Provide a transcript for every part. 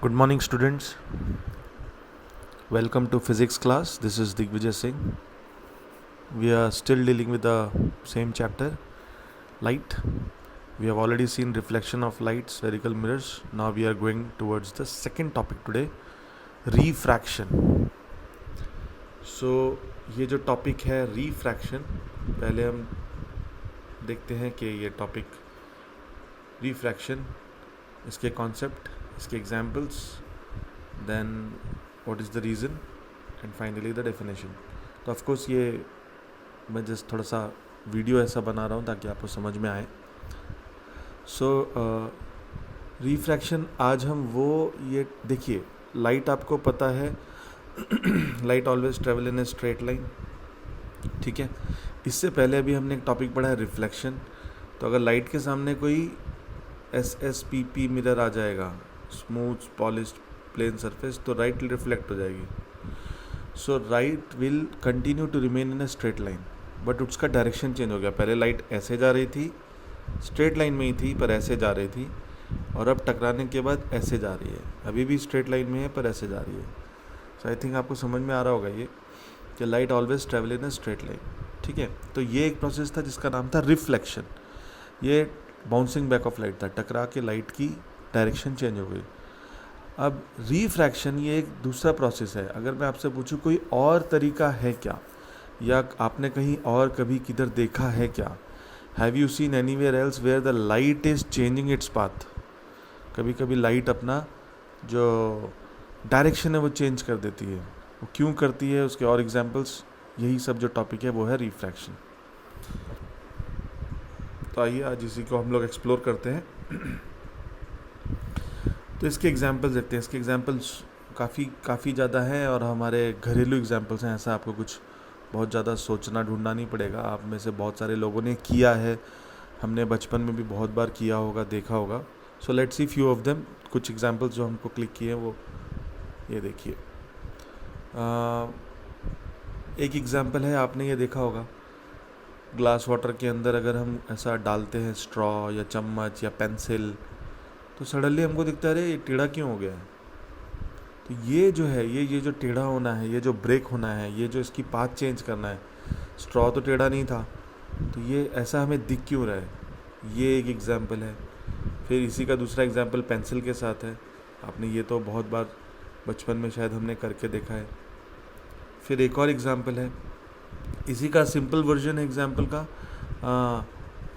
Good morning, students. Welcome to physics class. This is Digvijay Singh. We are still dealing with the same chapter, light. We have already seen reflection of light, spherical mirrors. Now we are going towards the second topic today, refraction. So ये जो topic है refraction, पहले हम देखते हैं कि ये topic refraction, इसके कॉन्सेप्ट, इसके examples, then what is the reason and finally the definition. तो ऑफकोर्स ये मैं जस्ट थोड़ा सा वीडियो ऐसा बना रहा हूँ ताकि आपको समझ में आए. सो रिफ्रैक्शन आज हम वो ये देखिए, लाइट आपको पता है light always travel in a straight line. ठीक है, इससे पहले अभी हमने एक टॉपिक पढ़ा है रिफ्लेक्शन. तो अगर लाइट के सामने कोई SSPP मिरर आ जाएगा, स्मूथ पॉलिश्ड प्लेन सरफेस, तो राइट रिफ्लेक्ट हो जाएगी. So light will continue to remain in a straight line, but उसका डायरेक्शन चेंज हो गया. पहले लाइट ऐसे जा रही थी, स्ट्रेट लाइन में ही थी पर ऐसे जा रही थी, और अब टकराने के बाद ऐसे जा रही है. अभी भी स्ट्रेट लाइन में है पर ऐसे जा रही है. सो आई थिंक आपको समझ में आ रहा होगा ये कि light always travel in a straight line. ठीक है, तो ये एक प्रोसेस था जिसका नाम था रिफ्लेक्शन. ये बाउंसिंग बैक ऑफ लाइट था, टकरा के लाइट की डायरेक्शन चेंज हो गई. अब रिफ्रैक्शन ये एक दूसरा प्रोसेस है. अगर मैं आपसे पूछूं कोई और तरीका है क्या, या आपने कहीं और कभी किधर देखा है क्या, have you seen anywhere else where the light is changing its path. कभी कभी लाइट अपना जो डायरेक्शन है वो चेंज कर देती है. वो क्यों करती है, उसके और एग्जांपल्स, यही सब जो टॉपिक है वो है रिफ्रैक्शन. तो आइए आज इसी को हम लोग एक्सप्लोर करते हैं. तो इसके एग्जांपल्स देखते हैं. इसके एग्जांपल्स काफ़ी ज़्यादा हैं और हमारे घरेलू एग्जांपल्स हैं. ऐसा आपको कुछ बहुत ज़्यादा सोचना ढूंढना नहीं पड़ेगा. आप में से बहुत सारे लोगों ने किया है, हमने बचपन में भी बहुत बार किया होगा, देखा होगा. So let's see few of them. कुछ एग्जांपल्स जो हमको क्लिक किए हैं वो ये देखिए. एक एग्जांपल है, आपने ये देखा होगा, ग्लास वाटर के अंदर अगर हम ऐसा डालते हैं स्ट्रॉ या चम्मच या पेंसिल, तो सडनली हमको दिखता है अरे ये टेढ़ा क्यों हो गया है. तो ये जो है, ये जो टेढ़ा होना है, ये जो ब्रेक होना है, ये जो इसकी पाथ चेंज करना है. स्ट्रॉ तो टेढ़ा नहीं था, तो ये ऐसा हमें दिख क्यों रहा है, ये एक एग्जांपल है. फिर इसी का दूसरा एग्जांपल पेंसिल के साथ है. आपने ये तो बहुत बार बचपन में शायद हमने करके देखा है. फिर एक और एग्जांपल है, इसी का सिंपल वर्जन है एग्जांपल का.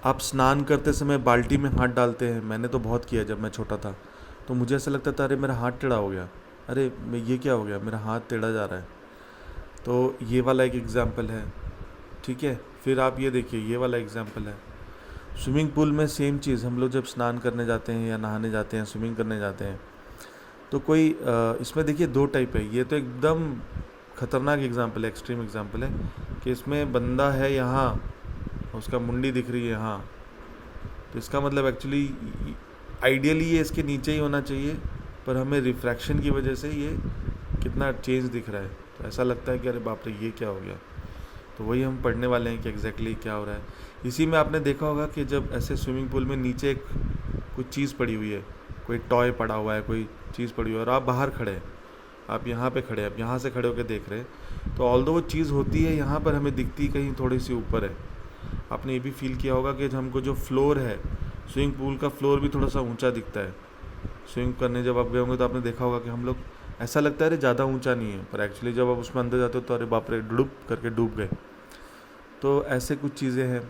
आप स्नान करते समय बाल्टी में हाथ डालते हैं. मैंने तो बहुत किया जब मैं छोटा था. तो मुझे ऐसा लगता था अरे मेरा हाथ टेढ़ा हो गया, अरे ये क्या हो गया, मेरा हाथ टेढ़ा जा रहा है. तो ये वाला एक एग्जांपल है. ठीक है, फिर आप ये देखिए, ये वाला एग्जांपल है. स्विमिंग पूल में सेम चीज़, हम लोग जब स्नान करने जाते हैं या नहाने जाते हैं, स्विमिंग करने जाते हैं, तो कोई इसमें देखिए दो टाइप है. ये तो एकदम खतरनाक एग्जांपल है, एक्सट्रीम एग्जांपल है कि इसमें बंदा है यहाँ, उसका मुंडी दिख रही है यहाँ. तो इसका मतलब एक्चुअली आइडियली ये इसके नीचे ही होना चाहिए, पर हमें रिफ्रैक्शन की वजह से ये कितना चेंज दिख रहा है. तो ऐसा लगता है कि अरे बाप रे ये क्या हो गया. तो वही हम पढ़ने वाले हैं कि एग्जैक्टली क्या हो रहा है. इसी में आपने देखा होगा कि जब ऐसे स्विमिंग पूल में नीचे कुछ चीज़ पड़ी हुई है, कोई टॉय पड़ा हुआ है, कोई चीज़ पड़ी हुई है, और आप बाहर खड़े हैं, आप यहाँ पे खड़े हैं, आप यहाँ से खड़े होकर देख रहे हैं. तो ऑल्दो वो चीज़ होती है यहाँ पर, हमें दिखती कहीं थोड़ी सी ऊपर है. आपने ये भी फील किया होगा कि हमको जो फ्लोर है, स्विमिंग पूल का फ्लोर भी थोड़ा सा ऊंचा दिखता है. स्विमिंग करने जब आप गए होंगे तो आपने देखा होगा कि हम लोग ऐसा लगता है अरे ज़्यादा ऊंचा नहीं है, पर एक्चुअली जब आप उसमें अंदर जाते हो तो अरे बाप रे डुब करके डूब गए. तो ऐसे कुछ चीज़ें हैं.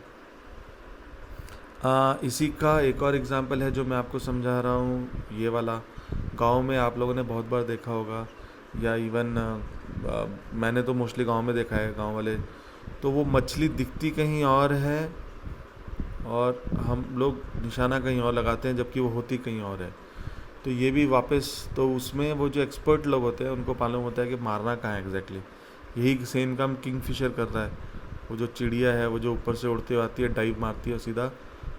इसी का एक और एग्जांपल है जो मैं आपको समझा रहा हूँ, ये वाला. गांव में आप लोगों ने बहुत बार देखा होगा, या इवन मैंने तो मोस्टली गांव में देखा है, गांव वाले. तो वो मछली दिखती कहीं और है और हम लोग निशाना कहीं और लगाते हैं, जबकि वो होती कहीं और है. तो ये भी वापस, तो उसमें वो जो एक्सपर्ट लोग होते हैं उनको मालूम होता है कि मारना कहाँ है एग्जैक्टली. यही सेम काम किंगफिशर कर रहा है. वो जो चिड़िया है, वो जो ऊपर से उड़ते हुए आती है, डाइव मारती है और सीधा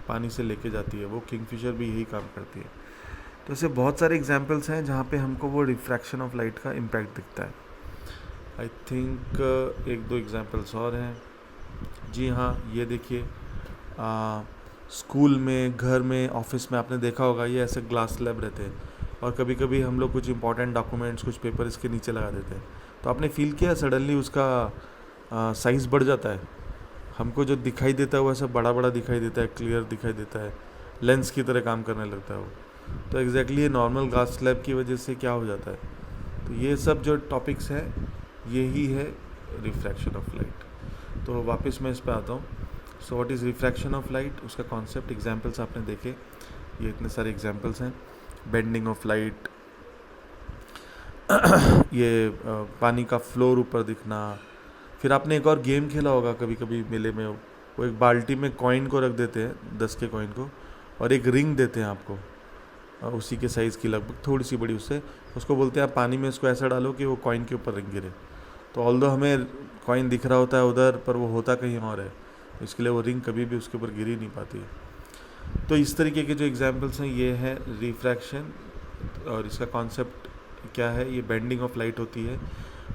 पानी से लेके जाती है, वो किंगफिशर भी यही काम करती है. तो ऐसे बहुत सारे एग्जांपल्स हैं जहाँ पे हमको वो रिफ्रैक्शन ऑफ लाइट का इम्पैक्ट दिखता है. आई थिंक एक दो एग्जांपल्स और हैं. जी हाँ, ये देखिए, स्कूल में, घर में, ऑफिस में आपने देखा होगा ये ऐसे ग्लास स्लैब रहते हैं. और कभी कभी हम लोग कुछ इंपॉर्टेंट डॉक्यूमेंट्स, कुछ पेपर इसके नीचे लगा देते हैं, तो आपने फील किया सडनली उसका साइज़ बढ़ जाता है। हमको जो दिखाई देता है वो ऐसा बड़ा बड़ा दिखाई देता है, क्लियर दिखाई देता है, लेंस की तरह काम करने लगता है वो। तो एग्जैक्टली ये नॉर्मल ग्लास स्लैब की वजह से क्या हो जाता है। तो ये सब जो टॉपिक्स हैं यही है रिफ्रैक्शन ऑफ लाइट। तो वापस मैं इस पे आता हूँ। So what is refraction of light, उसका कॉन्सेप्ट, एग्जांपल्स आपने देखे, ये इतने सारे एग्जांपल्स हैं। बेंडिंग ऑफ लाइट, ये पानी का फ्लोर ऊपर दिखना। फिर आपने एक और गेम खेला होगा कभी कभी मेले में, वो एक बाल्टी में कॉइन को रख देते हैं, 10 के कॉइन को, और एक रिंग देते हैं आपको उसी के साइज़ की, लगभग थोड़ी सी बड़ी उससे। उसको बोलते हैं आप पानी में इसको ऐसा डालो कि वो कॉइन के ऊपर रिंग गिरे। तो ऑल्दो हमें कॉइन दिख रहा होता है उधर, पर वो होता कहीं और है, इसके लिए वो रिंग कभी भी उसके ऊपर गिर ही नहीं पाती है। तो इस तरीके के जो एग्जाम्पल्स हैं ये है रिफ्रैक्शन, और इसका कॉन्सेप्ट क्या है, ये बेंडिंग ऑफ लाइट होती है।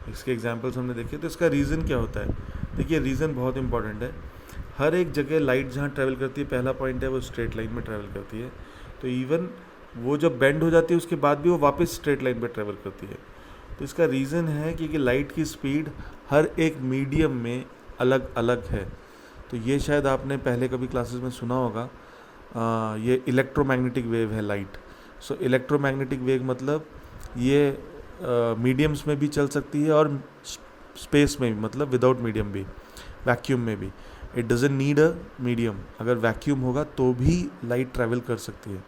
इसके एग्जांपल्स हमने देखे। तो इसका रीज़न क्या होता है, देखिए रीज़न बहुत इंपॉर्टेंट है। हर एक जगह लाइट जहाँ ट्रैवल करती है, पहला पॉइंट है वो स्ट्रेट लाइन में ट्रैवल करती है। तो इवन वो जब बेंड हो जाती है उसके बाद भी वो वापस स्ट्रेट लाइन पे ट्रैवल करती है। तो इसका रीज़न है कि लाइट की स्पीड हर एक मीडियम में अलग अलग है। तो ये शायद आपने पहले कभी क्लासेस में सुना होगा, ये इलेक्ट्रोमैग्नेटिक वेव है लाइट। सो इलेक्ट्रोमैग्नेटिक वेव मतलब ये मीडियम्स में भी चल सकती है और स्पेस में भी, मतलब विदाउट मीडियम भी, वैक्यूम में भी। It doesn't need a medium, अगर वैक्यूम होगा तो भी लाइट ट्रैवल कर सकती है।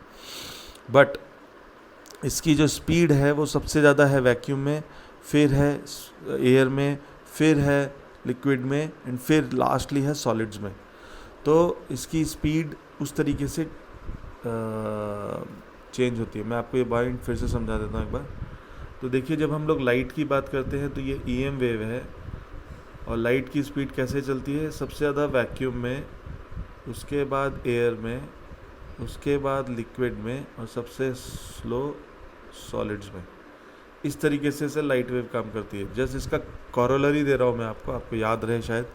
बट इसकी जो स्पीड है वो सबसे ज़्यादा है वैक्यूम में, फिर है एयर में, फिर है लिक्विड में, एंड फिर लास्टली है सॉलिड्स में। तो इसकी स्पीड उस तरीके से चेंज होती है। मैं आपको ये पॉइंट फिर से समझा देता हूँ एक बार। तो देखिए, जब हम लोग लाइट की बात करते हैं तो ये EM वेव है, और लाइट की स्पीड कैसे चलती है, सबसे ज़्यादा वैक्यूम में, उसके बाद एयर में, उसके बाद लिक्विड में, और सबसे स्लो सॉलिड्स में। इस तरीके से लाइट वेव काम करती है। जस्ट इसका कॉरोलरी दे रहा हूँ मैं आपको याद रहे, शायद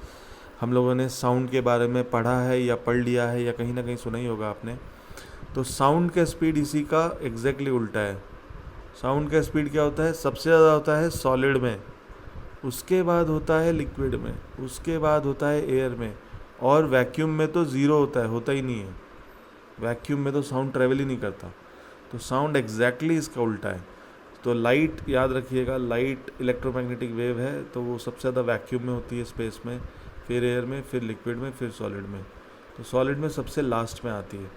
हम लोगों ने साउंड के बारे में पढ़ा है या पढ़ लिया है या कहीं ना कहीं सुना ही होगा आपने। तो साउंड का स्पीड इसी का एग्जैक्टली उल्टा है। साउंड का स्पीड क्या होता है, सबसे ज़्यादा होता है सॉलिड में, उसके बाद होता है लिक्विड में, उसके बाद होता है एयर में, और वैक्यूम में तो ज़ीरो होता है, होता ही नहीं है। वैक्यूम में तो साउंड ट्रैवल ही नहीं करता। तो साउंड एग्जैक्टली इसका उल्टा है। तो लाइट याद रखिएगा, लाइट इलेक्ट्रोमैग्नेटिक वेव है, तो वो सबसे ज़्यादा वैक्यूम में होती है, स्पेस में, फिर एयर में, फिर लिक्विड में, फिर सॉलिड में। तो सॉलिड में सबसे लास्ट में आती है।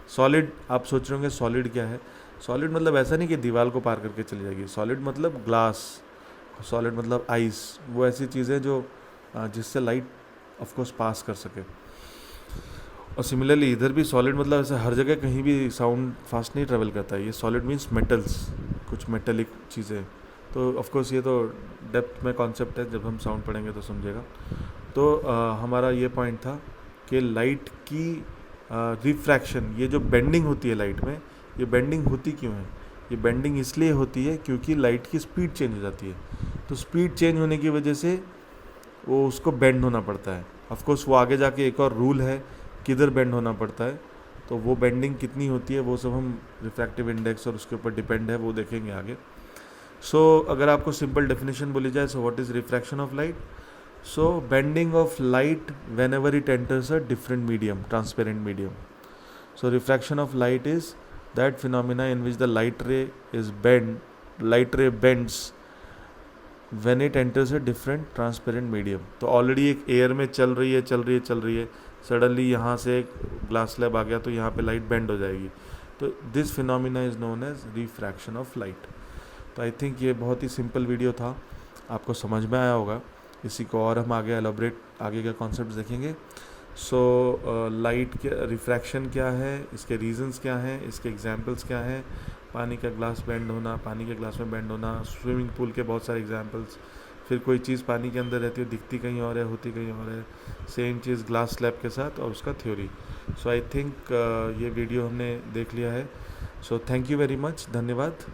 सॉलिड, आप सोच रहे होंगे सॉलिड क्या है। सॉलिड मतलब ऐसा नहीं कि दीवार को पार करके चली जाएगी। सॉलिड मतलब ग्लास, सॉलिड मतलब आइस, वो ऐसी चीज़ें जो जिससे लाइट ऑफकोर्स पास कर सके। और सिमिलरली इधर भी सॉलिड मतलब ऐसे हर जगह कहीं भी साउंड फास्ट नहीं ट्रैवल करता है। ये सॉलिड मीन्स मेटल्स, कुछ मेटेलिक चीज़ें। तो ऑफकोर्स ये तो डेप्थ में कॉन्सेप्ट है, जब हम साउंड पढ़ेंगे तो समझेगा। तो हमारा ये पॉइंट था कि लाइट की रिफ्रैक्शन, ये जो बेंडिंग होती है लाइट में, ये बेंडिंग होती क्यों है? ये बेंडिंग इसलिए होती है क्योंकि लाइट की स्पीड चेंज हो जाती है। तो स्पीड चेंज होने की वजह से वो उसको बेंड होना पड़ता है। ऑफकोर्स वो आगे जाके एक और रूल है किधर बेंड होना पड़ता है, तो वो बेंडिंग कितनी होती है वो सब हम रिफ्रैक्टिव इंडेक्स और उसके ऊपर डिपेंड है, वो देखेंगे आगे। सो अगर आपको सिंपल डेफिनेशन बोली जाए, so what is refraction of light? So bending of light whenever it enters a different medium, transparent medium. So refraction of light is that phenomena in which the light ray bends when it enters a different transparent medium. तो already एक air में चल रही है, suddenly यहाँ से एक glass slab आ गया तो यहाँ पे लाइट बेंड हो जाएगी। तो this phenomena is known as refraction of light. तो आई थिंक ये बहुत ही सिंपल वीडियो था, आपको समझ में आया होगा। इसी को और हम आगे एलोबरेट, आगे के कॉन्सेप्ट देखेंगे। सो लाइट के रिफ्रैक्शन क्या है, इसके रीजंस क्या हैं, इसके एग्जांपल्स क्या हैं, पानी का ग्लास बेंड होना, पानी के ग्लास में बेंड होना, स्विमिंग पूल के बहुत सारे एग्जांपल्स, फिर कोई चीज़ पानी के अंदर रहती है, दिखती कहीं और है, होती कहीं और है, सेम चीज़ ग्लास स्लैब के साथ, और उसका थ्योरी। सो आई थिंक ये वीडियो हमने देख लिया है। So thank you very much, धन्यवाद।